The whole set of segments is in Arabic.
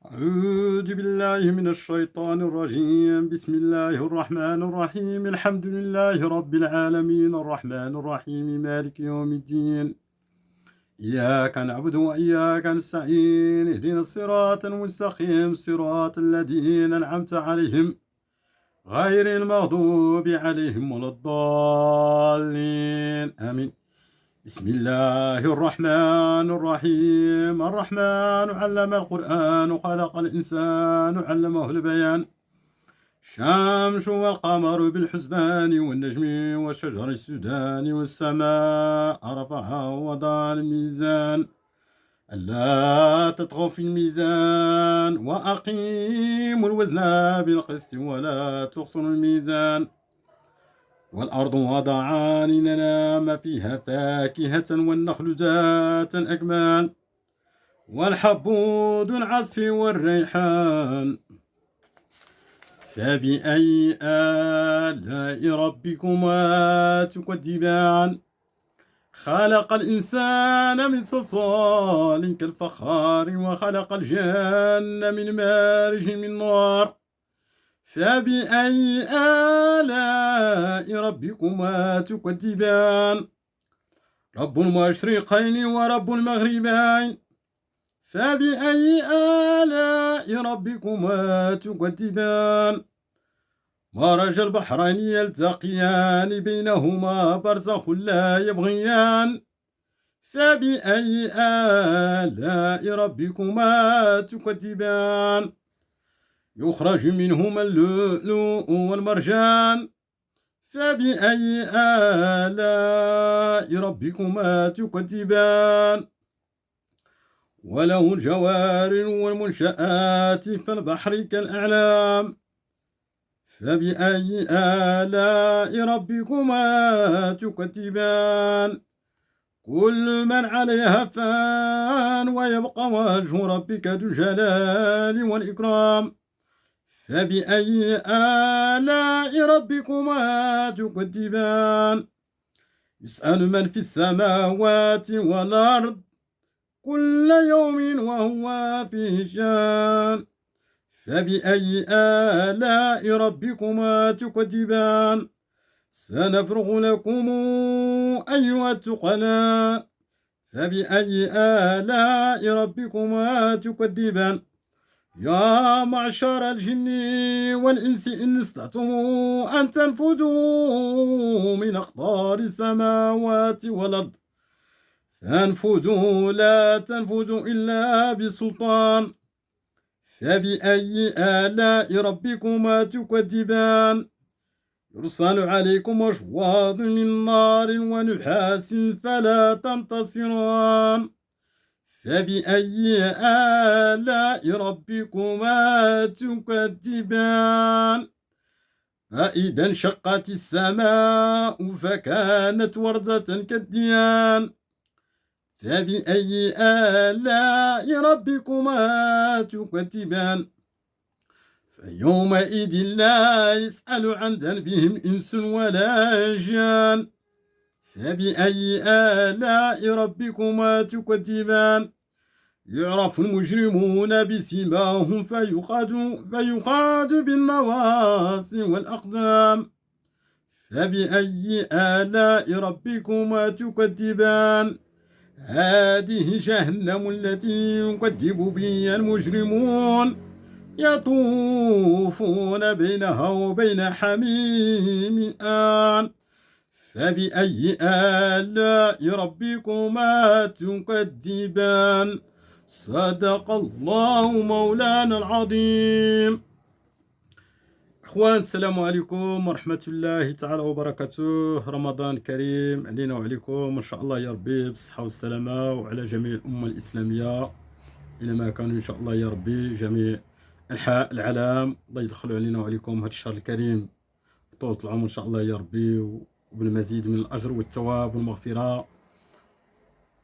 أعوذ بالله من الشيطان الرجيم. بسم الله الرحمن الرحيم. الحمد لله رب العالمين الرحمن الرحيم مالك يوم الدين. إياك نعبد وإياك نستعين. اهدنا الصراط المستقيم صراط الذين أنعمت عليهم غير المغضوب عليهم ولا الضالين آمين. بسم الله الرحمن الرحيم. الرحمن علم القرآن وخلق الإنسان علمه البيان. الشمس والقمر بالحسبان والنجم والشجر السودان والسماء رفعها ووضع الميزان ألا تطغوا في الميزان وأقيموا الوزن بالقسط ولا تخسروا الميزان. والأرض وضعها لننام فيها فاكهة والنخل ذات الأكمام والحب ذو العصف والريحان. فبأي آلاء ربكما تكذبان؟ خلق الإنسان من صلصال كالفخار وخلق الجن من مارج من نار. فبأي آلاء ربكما تكذبان؟ رب المشرقين ورب المغربين. فبأي آلاء ربكما تكذبان؟ مرج البحرين يلتقيان بينهما برزخ لا يبغيان. فبأي آلاء ربكما تكذبان؟ يخرج منهما اللؤلؤ والمرجان. فبأي آلاء ربكما تكذبان؟ وله الجوار والمنشآت في البحر كالأعلام. فبأي آلاء ربكما تكذبان؟ كل من عليها فان ويبقى وجه ربك ذو الجلال والإكرام. فبأي آلاء ربكما تكذبان؟ يسأل من في السماوات والأرض كل يوم وهو في شان. فبأي آلاء ربكما تكذبان؟ سنفرغ لكم أيها الثقلاء. فبأي آلاء ربكما تكذبان؟ يا معشر الجن والإنس إن استطعتم أن تنفذوا من أقطار السماوات والأرض فانفذوا لا تنفذوا إلا بسلطان. فبأي آلاء ربكما تكذبان؟ يرسل عليكم أشواظ من نار ونحاس فلا تنتصران. فبأي آلاء ربكما تكذبان؟ فإذا انشقت السماء فكانت وردة كالديان. فبأي آلاء ربكما تكذبان؟ فيومئذ لا يسأل عن ذنبهم إنس ولا جان. فبأي آلاء ربكما تكذبان؟ يعرف المجرمون بسيماهم فيقاد بالنواصي والأقدام. فبأي آلاء ربكما تكذبان؟ هذه جهنم التي يكذب بها المجرمون يطوفون بينها وبين حميم آن. فبأي آلاء ربكما تكذبان؟ صدق الله مولانا العظيم. اخوان، السلام عليكم ورحمة الله تعالى وبركاته. رمضان كريم علينا وعليكم ان شاء الله يا ربي بالصحة والسلامة وعلى جميع الأمة الإسلامية إنما كانوا ان شاء الله يا ربي جميع أنحاء العالم. الله يدخلوا علينا وعليكم هذا الشهر الكريم طول العمر ان شاء الله يا ربي وبالمزيد من الأجر والثواب والمغفرة.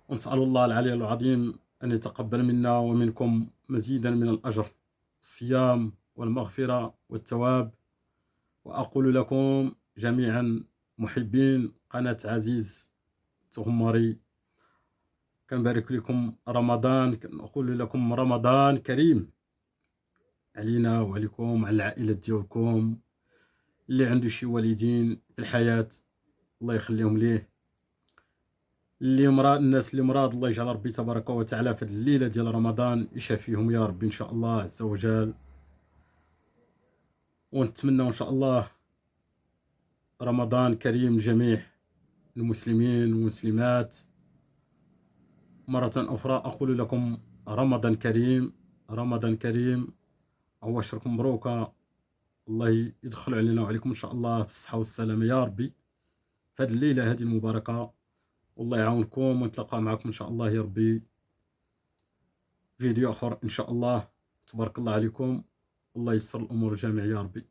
ونسأل الله العلي العظيم أن يتقبل منا ومنكم مزيدا من الأجر الصيام والمغفرة والثواب. وأقول لكم جميعا محبين قناة عزيز تغمري كنبارك لكم رمضان، نقول لكم رمضان كريم علينا وعليكم، على العائلة ديالكم. اللي عنده شي والدين في الحياة الله يخليهم ليه، اللي مرض، الناس اللي مرض الله يجعل ربي تبارك وتعالى في هذه الليلة ديال رمضان يشافيهم يا ربي إن شاء الله عز وجل. ونتمنى إن شاء الله رمضان كريم لجميع المسلمين والمسلمات. مرة أخرى أقول لكم رمضان كريم، رمضان كريم، عواشركم مبروكة. الله يدخل علينا وعليكم إن شاء الله بالصحة والسلامة يا ربي في هذه الليلة هذه المباركة. والله يعاونكم، ونتلاقى معكم إن شاء الله يا ربي فيديو آخر إن شاء الله. تبارك الله عليكم، الله يسر الأمور جميع يا ربي.